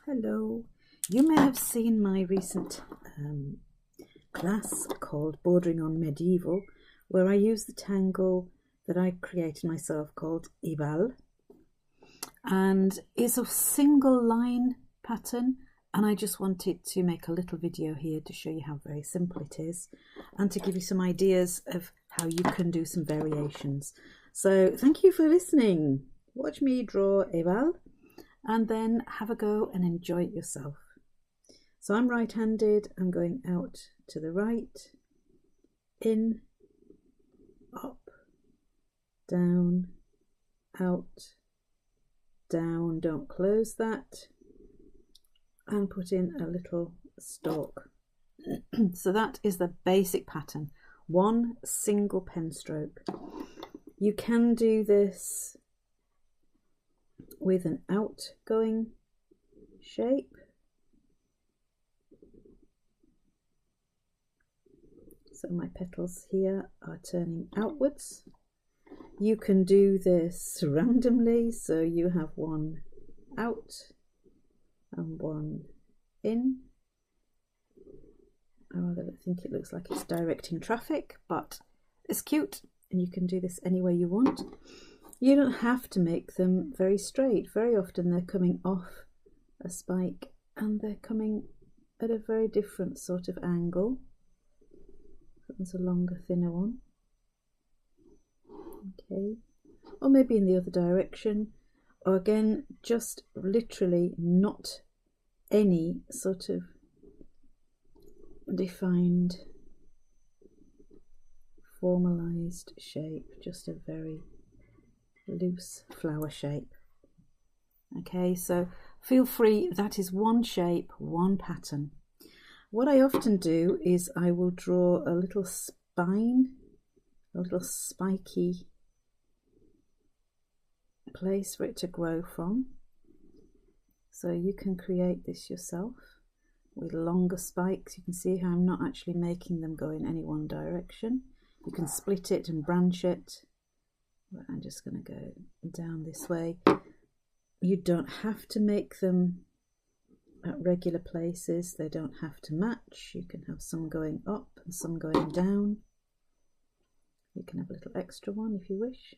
Hello, you may have seen my recent class called Bordering on Medieval, where I use the tangle that I created myself called Eval, and it's a single line pattern, and I just wanted to make a little video here to show you how very simple it is and to give you some ideas of how you can do some variations. So thank you for listening. Watch me draw Eval and then have a go and enjoy it yourself. So I'm right-handed, I'm going out to the right, in, up, down, out, down, don't close that, and put in a little stalk. So that is the basic pattern, one single pen stroke. You can do this with an outgoing shape. So my petals here are turning outwards. You can do this randomly, so you have one out and one in. I think it looks like it's directing traffic, but it's cute, and you can do this any way you want. You don't have to make them very straight. Very often they're coming off a spike and they're coming at a very different sort of angle. There's a longer, thinner one. Okay, or maybe in the other direction, or again, just literally not any sort of defined, formalized shape, just a very loose flower shape. Okay, so feel free, that is one shape, one pattern. What I often do is I will draw a little spine, a little spiky place for it to grow from. So you can create this yourself with longer spikes. You can see how I'm not actually making them go in any one direction. You can split it and branch it. I'm just going to go down this way. You don't have to make them at regular places. They don't have to match. You can have some going up and some going down. You can have a little extra one if you wish.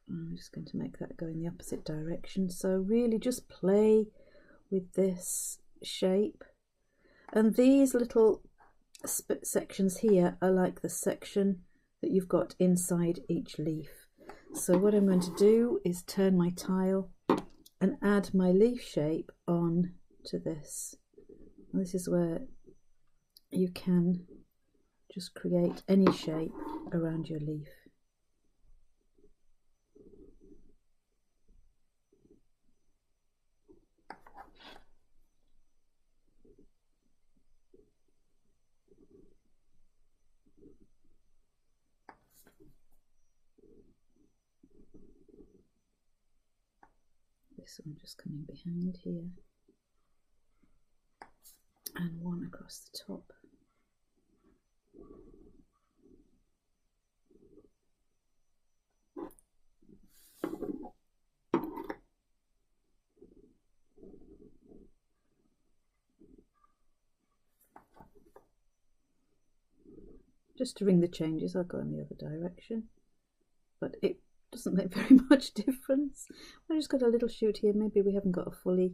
I'm just going to make that go in the opposite direction. So really just play with this shape. And these little sections here are like the section that you've got inside each leaf. So what I'm going to do is turn my tile and add my leaf shape on to this. And this is where you can just create any shape around your leaf. This one just coming behind here, and one across the top. Just to ring the changes, I'll go in the other direction, but it doesn't make very much difference. I just got a little shoot here. Maybe we haven't got a fully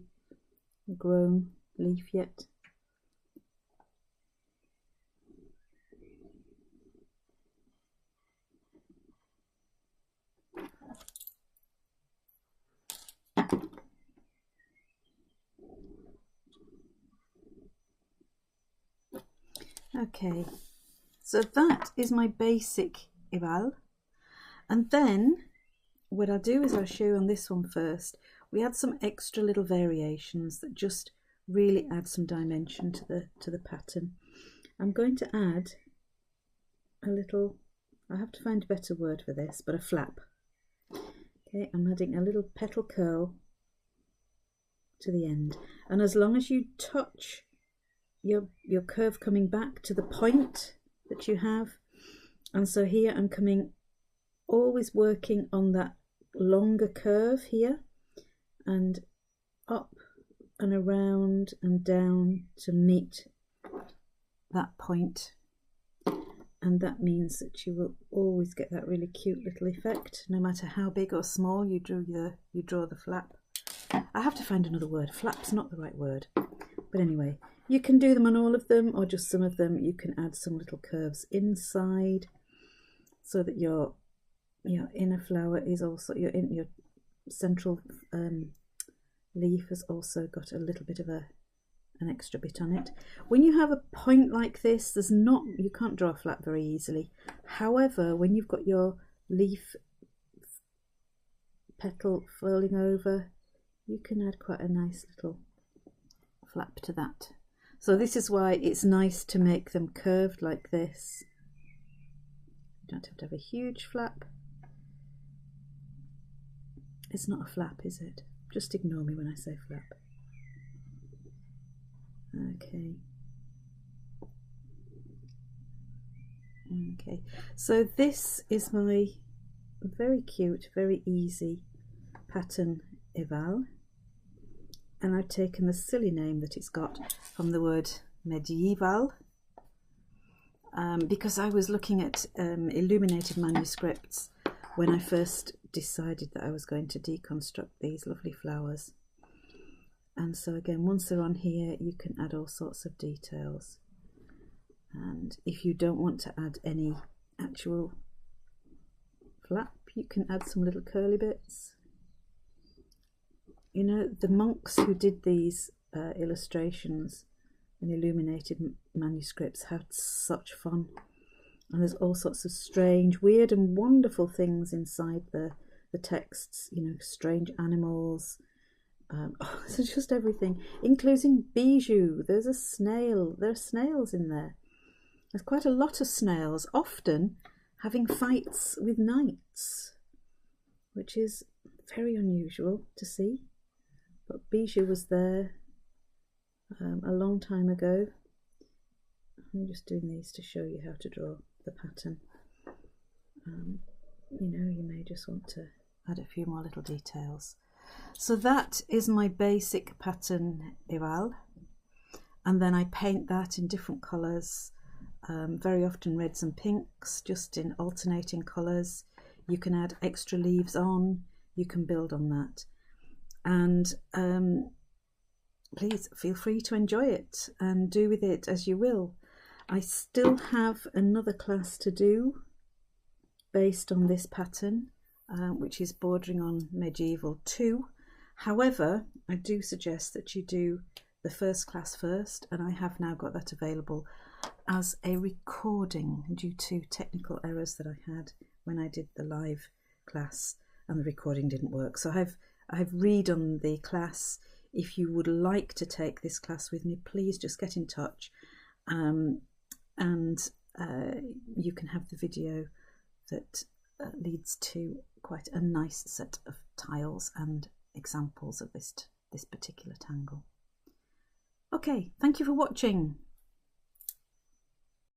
grown leaf yet. Okay, so that is my basic Eval, and then what I'll do is I'll show you on this one first. We had some extra little variations that just really add some dimension to the pattern. I'm going to add a little, I have to find a better word for this, but a flap. Okay, I'm adding a little petal curl to the end, and as long as you touch your curve coming back to the point that you have, and so here I'm coming, always working on that longer curve here, and up and around and down to meet that point, and that means that you will always get that really cute little effect, no matter how big or small you draw the flap. I have to find another word. Flap's not the right word, but anyway, you can do them on all of them or just some of them. You can add some little curves inside so that your inner flower is also your central leaf has also got a little bit of an extra bit on it. When you have a point like this, you can't draw a flap very easily. However, when you've got your leaf petal furling over, you can add quite a nice little flap to that. So this is why it's nice to make them curved like this. You don't have to have a huge flap. It's not a flap, is it? Just ignore me when I say flap. Okay. Okay, so this is my very cute, very easy pattern Eval, and I've taken the silly name that it's got from the word medieval, because I was looking at illuminated manuscripts when I first decided that I was going to deconstruct these lovely flowers. And so again, once they're on here, you can add all sorts of details. And if you don't want to add any actual flap, you can add some little curly bits. You know, the monks who did these illustrations in illuminated manuscripts had such fun. And there's all sorts of strange, weird and wonderful things inside the texts, you know, strange animals. So just everything, including bijou. There's a snail. There are snails in there. There's quite a lot of snails, often having fights with knights, which is very unusual to see. But bijou was there a long time ago. I'm just doing these to show you how to draw the pattern. You know, you may just want to add a few more little details. So that is my basic pattern Eval, and then I paint that in different colours, very often reds and pinks, just in alternating colours. You can add extra leaves on, you can build on that, and please feel free to enjoy it and do with it as you will. I still have another class to do based on this pattern, which is bordering on Medieval 2. However, I do suggest that you do the first class first, and I have now got that available as a recording due to technical errors that I had when I did the live class and the recording didn't work. So I've redone the class. If you would like to take this class with me, please just get in touch, and you can have the video that leads to quite a nice set of tiles and examples of this particular tangle. Okay, thank you for watching.